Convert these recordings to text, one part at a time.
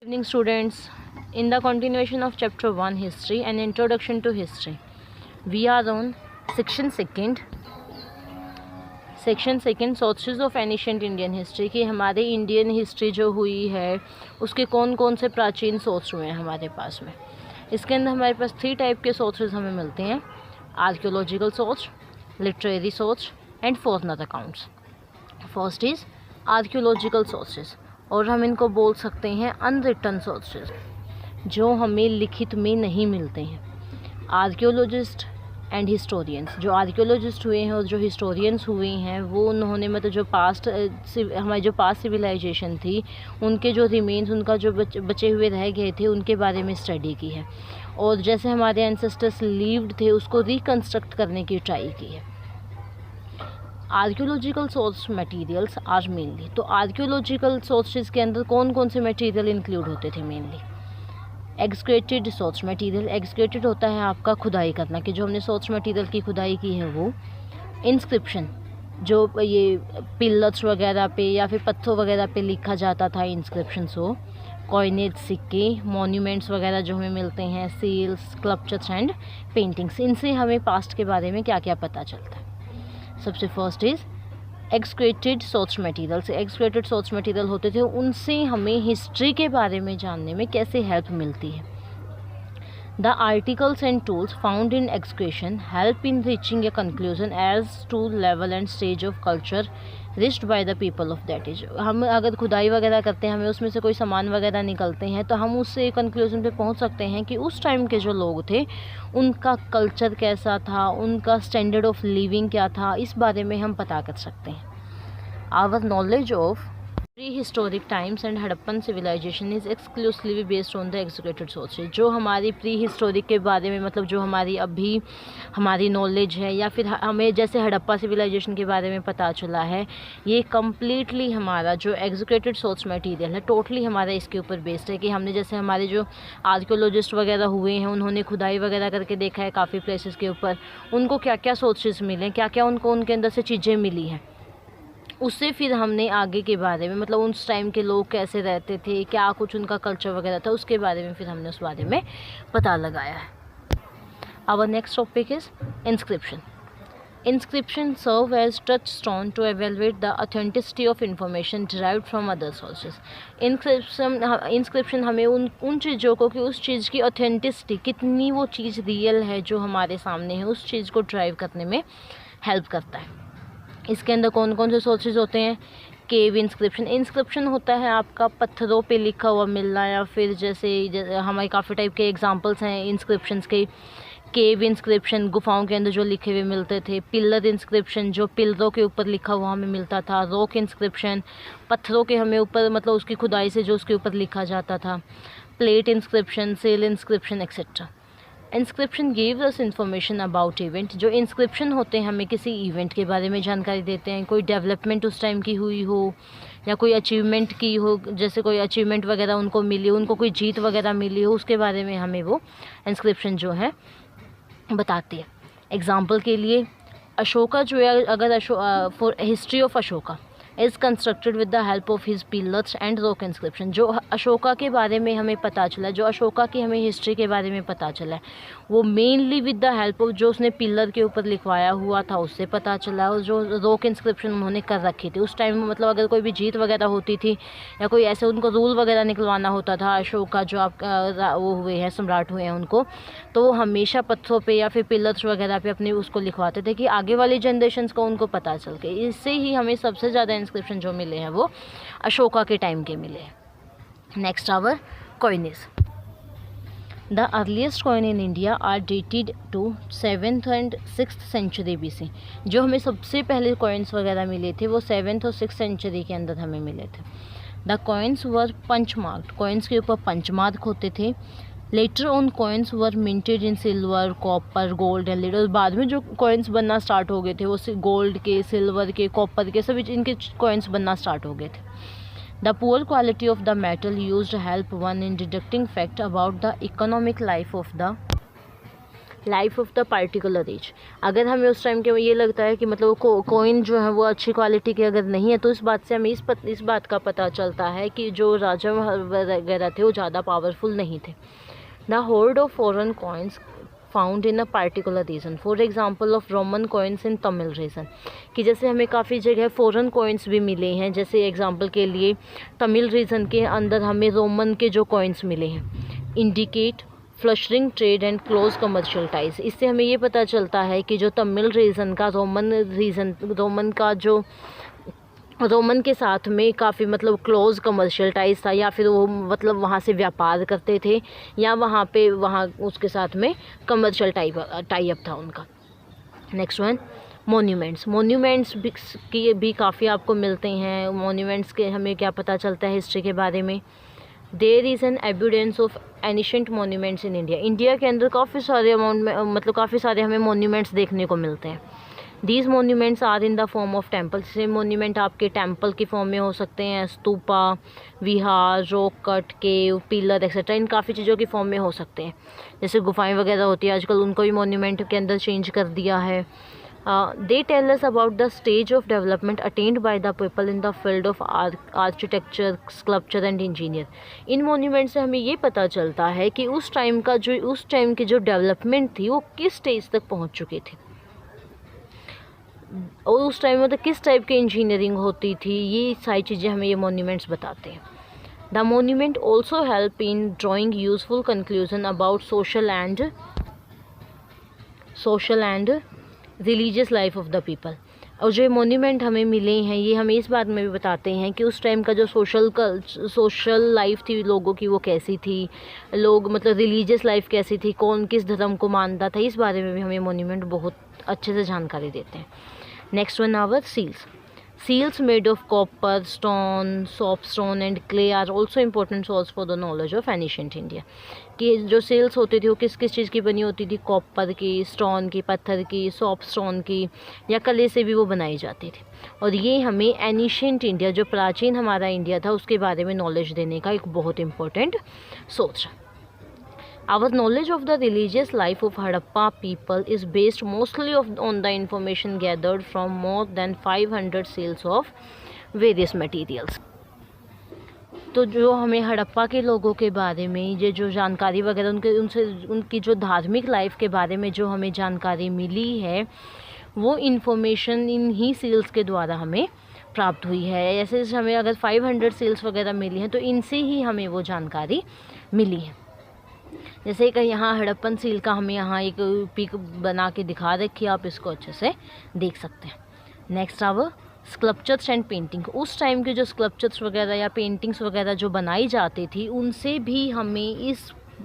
Evening students, in the continuation of chapter 1 history and introduction to history, we are on section second sources of ancient Indian history कि हमारे Indian history जो हुई है उसके कौन कौन से प्राचीन सोर्स हुए हैं हमारे पास में। इसके अंदर हमारे पास 3 टाइप के सोर्सेज हमें मिलते हैं, archaeological source, literary source and foreigner accounts. First is archaeological sources और हम इनको बोल सकते हैं अनरिटन सोर्सेज, जो हमें लिखित में नहीं मिलते हैं। आर्कियोलॉजिस्ट एंड हिस्टोरियंस, जो आर्कियोलॉजिस्ट हुए हैं और जो हिस्टोरियंस हुए हैं वो उन्होंने मतलब जो हमारी जो पास्ट सिविलाइजेशन थी उनके जो रिमेन्स, उनका जो बचे हुए रह गए थे उनके बारे में स्टडी की है और जैसे हमारे एंसेस्टर्स लीव्ड थे उसको रिकन्स्ट्रक्ट करने की ट्राई की है। Archaeological source materials are mainly, तो आर्कियोलॉजिकल सोर्सेज के अंदर कौन कौन से मटेरियल इंक्लूड होते थे mainly. Excavated source material, excavated होता है आपका खुदाई करना, कि जो हमने सोर्स मटेरियल की खुदाई की है वो। इंस्क्रिप्शन, जो ये पिलर्स वगैरह पे या फिर पत्थरों वगैरह पे लिखा जाता था इंस्क्रिप्शंस हो। कॉइनेज, सिक्के, मॉन्यूमेंट्स वगैरह जो हमें मिलते हैं, सील्स, स्कल्पचर्स एंड पेंटिंग्स, इनसे हमें पास्ट के बारे में क्या क्या पता चलता है। सबसे first is excavated source materials. Excavated source material होते थे, उनसे हमें हिस्ट्री के बारे में जानने में कैसे हेल्प मिलती है। The articles and tools found in excavation help in reaching a conclusion as to level and stage of culture reached by the people of that age. हम अगर खुदाई वगैरह करते हैं, हमें उसमें से कोई सामान वगैरह निकलते हैं तो हम उससे कंक्लूजन पे पहुंच सकते हैं कि उस टाइम के जो लोग थे उनका कल्चर कैसा था, उनका स्टैंडर्ड ऑफ लिविंग क्या था, इस बारे में हम पता कर सकते हैं। Our knowledge of prehistoric times and Harappan civilisation is exclusively based on the excavated sources. जो हमारी प्री हिस्टोरिक के बारे में मतलब जो हमारी अभी हमारी नॉलेज है या फिर हमें जैसे हड़प्पा सिविलाइजेशन के बारे में पता चला है, ये कम्प्लीटली हमारा जो एक्सक्रेटेड सोर्स मटेरियल है टोटली हमारा इसके ऊपर बेस्ड है। कि हमने जैसे हमारे जो आर्कियोलॉजिस्ट वगैरह हुए हैं उन्होंने खुदाई वगैरह करके देखा है काफ़ी प्लेसेस के ऊपर, उनको क्या क्या सोर्सेज मिले, क्या क्या उनको उनके अंदर से चीज़ें मिली हैं, उससे फिर हमने आगे के बारे में मतलब उस टाइम के लोग कैसे रहते थे, क्या कुछ उनका कल्चर वगैरह था, उसके बारे में फिर हमने उस बारे में पता लगाया है। Our next topic is inscription. Inscription serve as touchstone to evaluate the authenticity of information derived from other sources. Inscription हमें उन चीज़ों को कि उस चीज़ की ऑथेंटिसिटी, कितनी वो चीज़ रियल है जो हमारे सामने है, उस चीज़ को ड्राइव करने में हेल्प करता है। इसके अंदर कौन कौन से सोर्सेज होते हैं। केव इंस्क्रिप्शन, इंस्क्रिप्शन होता है आपका पत्थरों पे लिखा हुआ मिलना, या फिर जैसे हमारे काफ़ी टाइप के एग्जांपल्स हैं इंस्क्रिप्शंस के। केव इंस्क्रिप्शन गुफाओं के अंदर जो लिखे हुए मिलते थे। पिलर इंस्क्रिप्शन, जो पिलरों के ऊपर लिखा हुआ हमें मिलता था। रॉक इंस्क्रिप्शन, पत्थरों के हमें ऊपर मतलब उसकी खुदाई से जो उसके ऊपर लिखा जाता था। Plate inscription, seal inscription etcetera. Inscription gives us information about event, जो इंस्क्रिप्शन होते हैं हमें किसी इवेंट के बारे में जानकारी देते हैं, कोई डेवलपमेंट उस टाइम की हुई हो या कोई अचीवमेंट की हो, जैसे कोई अचीवमेंट वगैरह उनको मिली हो, उनको कोई जीत वगैरह मिली हो, उसके बारे में हमें वो इंस्क्रिप्शन जो है बताती है। एग्जाम्पल के लिए अशोका जो है, अगर for history of Ashoka is constructed with the help of his pillars and rock inscription. जो अशोका के बारे में हमें पता चला, जो अशोका की हमें हिस्ट्री के बारे में पता चला है, वो mainly with the help of जो उसने पिलर के ऊपर लिखवाया हुआ था उससे पता चला, और जो रॉक इंस्क्रिप्शन उन्होंने कर रखी थी उस टाइम में, मतलब अगर कोई भी जीत वगैरह होती थी या कोई ऐसे उनको रूल वगैरह निकलवाना होता था, अशोका जो आप वो हुए हैं सम्राट हुए हैं उनको, तो वो हमेशा पत्थरों पे या फिर पिलर्स वगैरह पे अपने उसको लिखवाते थे कि आगे वाली जनरेशन्स को उनको पता चल के। इससे ही हमें सबसे ज़्यादा इंस्क्रिप्शन जो मिले हैं वो अशोका के टाइम के मिले हैं। Next our coinage. The earliest coin in India are dated to 7th and 6th century BC। जो हमें सबसे पहले कॉइन्स वगैरह मिले थे वो 7th और 6th सेंचुरी के अंदर हमें मिले थे। The coins were punch marked, coins के ऊपर पंच मार्क होते थे। Later on coins were minted in silver, copper, gold and lead. बाद में जो कॉइन्स बनना स्टार्ट हो गए थे वो गोल्ड के, सिल्वर के, कॉपर के, सभी इनके कॉइन्स बनना स्टार्ट हो गए थे। The poor quality of the metal used help one in deducting fact about the economic life of the life of the particular age. अगर हमें उस टाइम के ये लगता है कि मतलब कोइन जो है वो अच्छी क्वालिटी के अगर नहीं है, तो इस बात से हमें इस बात का पता चलता है कि जो राजा वगैरह थे वो ज़्यादा पावरफुल नहीं थे। The hoard of foreign coins found in a particular region, for example of Roman coins in Tamil region, कि जैसे हमें काफ़ी जगह फॉरेन कॉइन्स भी मिले हैं। जैसे एग्जाम्पल के लिए तमिल रीजन के अंदर हमें रोमन के जो कॉइन्स मिले हैं। Indicate flourishing trade and close commercial ties, इससे हमें ये पता चलता है कि जो तमिल रीजन का रोमन के साथ में काफ़ी मतलब क्लोज कमर्शियल टाइज था, या फिर वो मतलब वहाँ से व्यापार करते थे, या वहाँ उसके साथ में कमर्शियल टाई अप था उनका। नेक्स्ट वन, मोन्यूमेंट्स भी काफ़ी आपको मिलते हैं। मोन्यूमेंट्स के हमें क्या पता चलता है हिस्ट्री के बारे में। There is an evidence of ancient monuments in India, India के अंदर काफ़ी सारे हमें मोन्यूमेंट्स देखने को मिलते हैं। These monuments are in the form of temple, जैसे मोन्यूमेंट आपके टेम्पल की फॉर्म में हो सकते हैं, stupa, vihara, rock cut, cave, pillar etcetera, इन काफ़ी चीज़ों की फॉर्म में हो सकते हैं। जैसे गुफाएं वगैरह होती है आजकल, उनको भी मोन्यूमेंट के अंदर चेंज कर दिया है। They tell us about the stage of development attained by the people in the field of architecture, sculpture and engineer. In monument से हमें ये पता चलता है कि उस टाइम की जो डेवलपमेंट थी वो किस स्टेज तक पहुंच चुकी थी, और उस टाइम में तो किस टाइप की इंजीनियरिंग होती थी। ये सारी चीज़ें हमें ये मोन्यूमेंट्स बताते हैं। The monument also help in drawing useful conclusion about social and religious life of the people. और जो मोन्यूमेंट हमें मिले हैं ये हमें इस बात में भी बताते हैं कि उस टाइम का जो सोशल लाइफ थी लोगों की वो कैसी थी, लोग मतलब रिलीजियस लाइफ कैसी थी, कौन किस धर्म को मानता था, इस बारे में भी हमें मोन्यूमेंट बहुत अच्छे से जानकारी देते हैं। Next one hour Seals made of copper, stone, soapstone and clay are also important source for the knowledge of ancient India. कि जो सेल्स होती थी वो किस किस चीज़ की बनी होती थी, कॉपर की, स्टोन की, पत्थर की, सॉपस्टोन की, या कले से भी वो बनाई जाती थी। और ये हमें एनिशियंट इंडिया, जो प्राचीन हमारा इंडिया था, उसके बारे में नॉलेज देने का एक बहुत इम्पोर्टेंट सोर्स है। Our knowledge of the religious life of Harappa people is based mostly on the information gathered from more than 500 seals of various materials. तो जो हमें हड़प्पा के लोगों के बारे में ये जो जानकारी वगैरह उनकी जो धार्मिक लाइफ के बारे में जो हमें जानकारी मिली है, वो इन्फॉर्मेशन इन ही सील्स के द्वारा हमें प्राप्त हुई है। ऐसे हमें अगर 500 सील्स वगैरह मिली हैं तो इनसे ही हमें वो जानकारी मिली है। जैसे कि यहाँ हड़प्पन सील का हमें यहाँ एक पिक बना के दिखा रखी है, आप इसको अच्छे से देख सकते हैं। Next our sculptures and painting. उस टाइम के जो स्कल्पचर्स वगैरह या पेंटिंग्स वगैरह जो बनाई जाती थी, उनसे भी हमें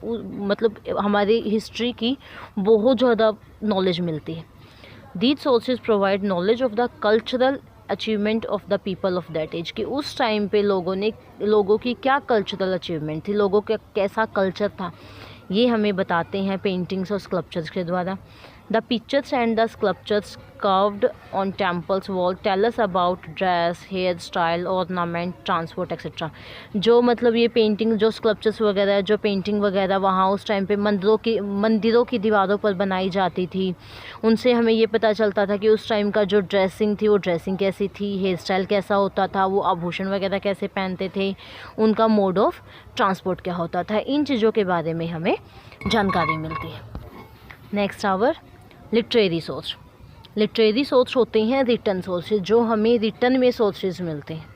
मतलब हमारी हिस्ट्री की बहुत ज़्यादा नॉलेज मिलती है। These sources provide knowledge of the cultural achievement of the people of that age, कि उस टाइम पे लोगों की क्या कल्चरल अचीवमेंट थी, लोगों का कैसा कल्चर था, ये हमें बताते हैं पेंटिंग्स और स्कल्पचर्स के द्वारा। The pictures and the sculptures carved on temples wall tell us about dress, hair style, ornament, transport etc. जो मतलब ये पेंटिंग, जो स्कल्पचर्स वगैरह, जो पेंटिंग वगैरह वहाँ उस टाइम पे मंदिरों की दीवारों पर बनाई जाती थी, उनसे हमें ये पता चलता था कि उस टाइम का जो ड्रेसिंग थी वो ड्रेसिंग कैसी थी, हेयर स्टाइल कैसा होता था, वो आभूषण वगैरह कैसे पहनते थे, उनका मोड ऑफ ट्रांसपोर्ट क्या होता था। इन चीज़ों के बारे में हमें जानकारी मिलती है। Next our literary source. Literary source होते हैं रिटन सोर्सेज, जो हमें रिटन में सोर्सेज मिलते हैं।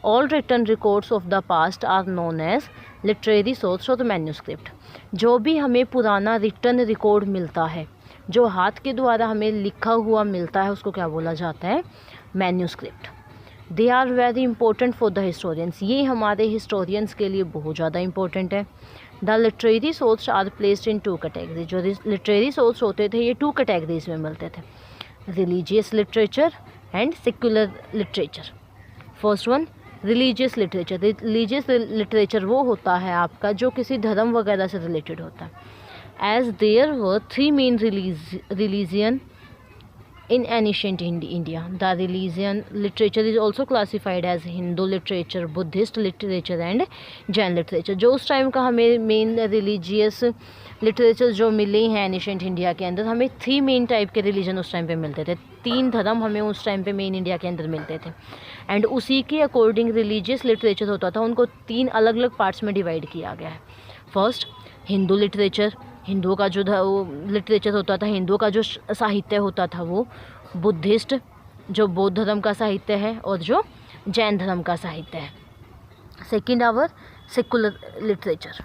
All written records of the past are known as literary source और मैन्यूस्क्रिप्ट। जो भी हमें पुराना रिटन रिकॉर्ड मिलता है, जो हाथ के द्वारा हमें लिखा हुआ मिलता है, उसको क्या बोला जाता है, manuscript. They are very important for the historians. ये हमारे हिस्टोरियंस के लिए बहुत ज़्यादा इंपॉर्टेंट है। The literary source are placed in 2 categories. जो लिटरेरी सोर्स होते थे ये 2 कैटेगरीज में मिलते थे, religious literature and secular literature. First one, religious literature. Religious literature वो होता है आपका जो किसी धर्म वगैरह से रिलेटेड होता है। As there were 3 main religion in ancient India. The religion literature is also classified as Hindu literature, Buddhist literature and Jain literature. जो उस टाइम का हमें मेन रिलीजियस लिटरेचर जो मिले हैं एनिशेंट इंडिया के अंदर, हमें 3 मेन टाइप के रिलीजन उस टाइम पे मिलते थे। 3 धर्म हमें उस टाइम पे मेन इंडिया के अंदर मिलते थे एंड उसी के अकॉर्डिंग रिलीजियस लिटरेचर होता था। उनको 3 अलग अलग पार्ट्स में डिवाइड किया गया है। फर्स्ट हिंदू लिटरेचर, हिंदुओं का जो लिटरेचर होता था, हिंदुओं का जो साहित्य होता था वो। बुद्धिस्ट जो बौद्ध धर्म का साहित्य है और जो जैन धर्म का साहित्य है। Second hour secular literature.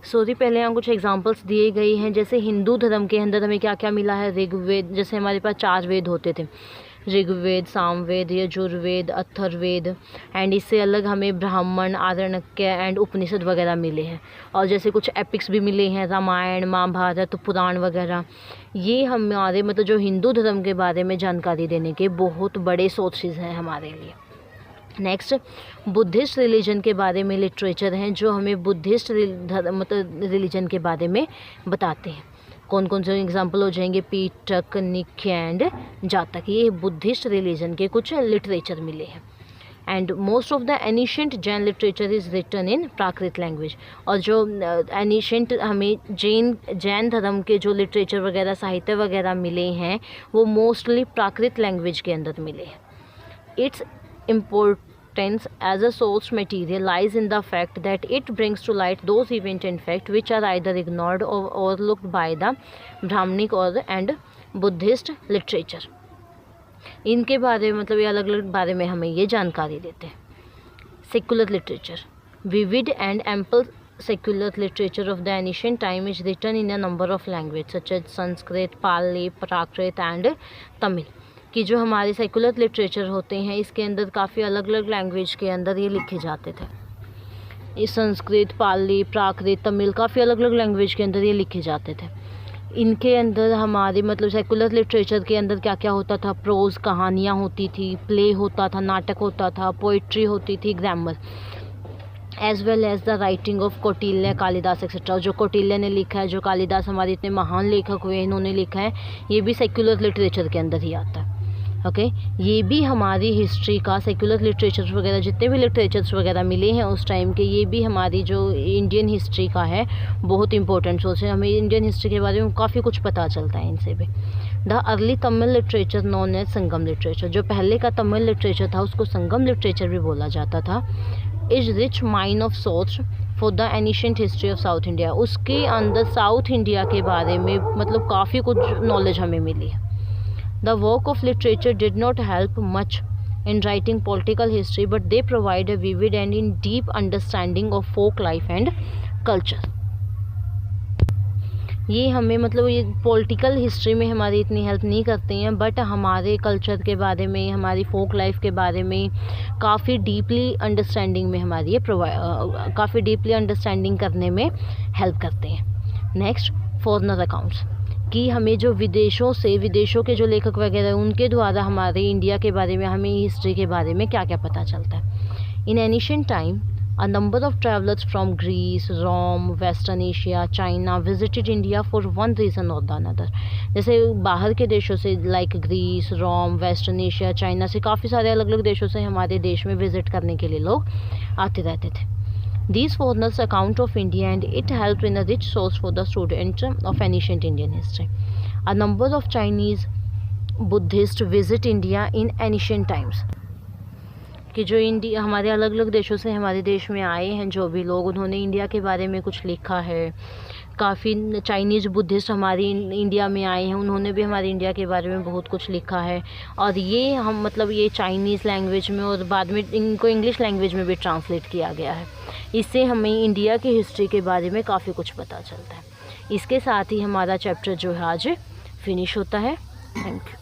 Sorry पहले यहाँ कुछ एग्जांपल्स दिए गए हैं। जैसे हिंदू धर्म के अंदर हमें क्या क्या मिला है, ऋग्वेद, जैसे हमारे पास 4 वेद होते थे, ऋग्वेद, सामवेद, यजुर्वेद, अथर्ववेद एंड इससे अलग हमें ब्राह्मण, आरण्यक एंड उपनिषद वगैरह मिले हैं। और जैसे कुछ एपिक्स भी मिले हैं, रामायण, महाभारत, पुराण वगैरह। ये हमारे मतलब जो हिंदू धर्म के बारे में जानकारी देने के बहुत बड़े सोर्सेज हैं हमारे लिए। नेक्स्ट बुद्धिस्ट रिलीजन के बारे में लिटरेचर हैं जो हमें बुद्धिस्ट मतलब रिलीजन के बारे में बताते हैं। कौन कौन से एग्जाम्पल हो जाएंगे, पीटक, निख्य एंड जातक। ये बुद्धिस्ट रिलीजन के कुछ लिटरेचर मिले हैं। And most of the ancient Jain literature is written in Prakrit language. और जो एनिशेंट हमें जैन धर्म के जो लिटरेचर वगैरह, साहित्य वगैरह मिले हैं वो मोस्टली प्राकृत लैंग्वेज के अंदर मिले हैं। It's importance as a source material lies in the fact that it brings to light those events and facts which are either ignored or overlooked by the Brahmanic and Buddhist literature. इनके बारे में मतलब ये अलग अलग बारे में हमें ये जानकारी देते हैं। Secular literature. Vivid and ample secular literature of the ancient time is written in a number of languages such as Sanskrit, Pali, Prakrit and Tamil। कि जो हमारे सेकुलर लिटरेचर होते हैं इसके अंदर काफ़ी अलग अलग लैंग्वेज के अंदर ये लिखे जाते थे। ये संस्कृत, पाली, प्राकृत, तमिल, काफ़ी अलग अलग लैंग्वेज के अंदर ये लिखे जाते थे। इनके अंदर हमारे मतलब सेकुलर लिटरेचर के अंदर क्या क्या होता था, प्रोज कहानियाँ होती थी, प्ले होता था, नाटक होता था, पोइट्री होती थी, grammar, as well as the writing of Kautilya, Kalidas etcetera. जो कौटिल्य ने लिखा है, जो कालिदास हमारे इतने महान लेखक हुए इन्होंने लिखा है, ये भी सेकुलर लिटरेचर के अंदर ही आता है। ओके ये भी हमारी हिस्ट्री का, सेकुलर लिटरेचर वगैरह जितने भी लिटरेचर्स वगैरह मिले हैं उस टाइम के, ये भी हमारी जो इंडियन हिस्ट्री का है बहुत इंपॉर्टेंट सोर्स है। हमें इंडियन हिस्ट्री के बारे में काफ़ी कुछ पता चलता है इनसे भी। The early Tamil literature known as Sangam literature. जो पहले का तमिल लिटरेचर था उसको संगम लिटरेचर भी बोला जाता था। Is rich mine of source for the ancient history of south India. उसके अंदर साउथ इंडिया के बारे में मतलब काफ़ी कुछ नॉलेज हमें मिली है। The work of literature did not help much in writing political history, but they provide a vivid and in deep understanding of folk life and culture. ये हमें मतलब ये पॉलिटिकल हिस्ट्री में हमारी इतनी हेल्प नहीं करते हैं, बट हमारे कल्चर के बारे में, हमारी फोक लाइफ के बारे में काफ़ी डीपली अंडरस्टैंडिंग में हमारी ये काफ़ी डीपली अंडरस्टैंडिंग करने में हेल्प करते हैं। Next foreigner accounts. कि हमें जो विदेशों के जो लेखक वगैरह हैं उनके द्वारा हमारे इंडिया के बारे में, हमें हिस्ट्री के बारे में क्या क्या पता चलता है। In ancient time a number of travellers from Greece, Rome, western Asia, China visited India for one reason और द अनदर। जैसे बाहर के देशों से like Greece, Rome, western Asia, China से काफ़ी सारे अलग अलग देशों से हमारे देश में विज़िट करने के लिए लोग आते रहते थे। These foreigners account of India and it helped in a rich source for the student of ancient Indian history. A number of Chinese Buddhists visit India in ancient times. कि जो इंडिया हमारे अलग अलग देशों से हमारे देश में आए हैं जो भी लोग, उन्होंने इंडिया के बारे में कुछ लिखा है। काफ़ी चाइनीज़ बुद्धिस्ट हमारी इंडिया में आए हैं, उन्होंने भी हमारे इंडिया के बारे में बहुत कुछ लिखा है। और ये हम मतलब ये चाइनीज़ लैंग्वेज में और बाद में इनको इंग्लिश लैंग्वेज में भी ट्रांसलेट किया गया है। इससे हमें इंडिया की हिस्ट्री के बारे में काफ़ी कुछ पता चलता है। इसके साथ ही हमारा चैप्टर जो है आज फिनिश होता है। Thank you.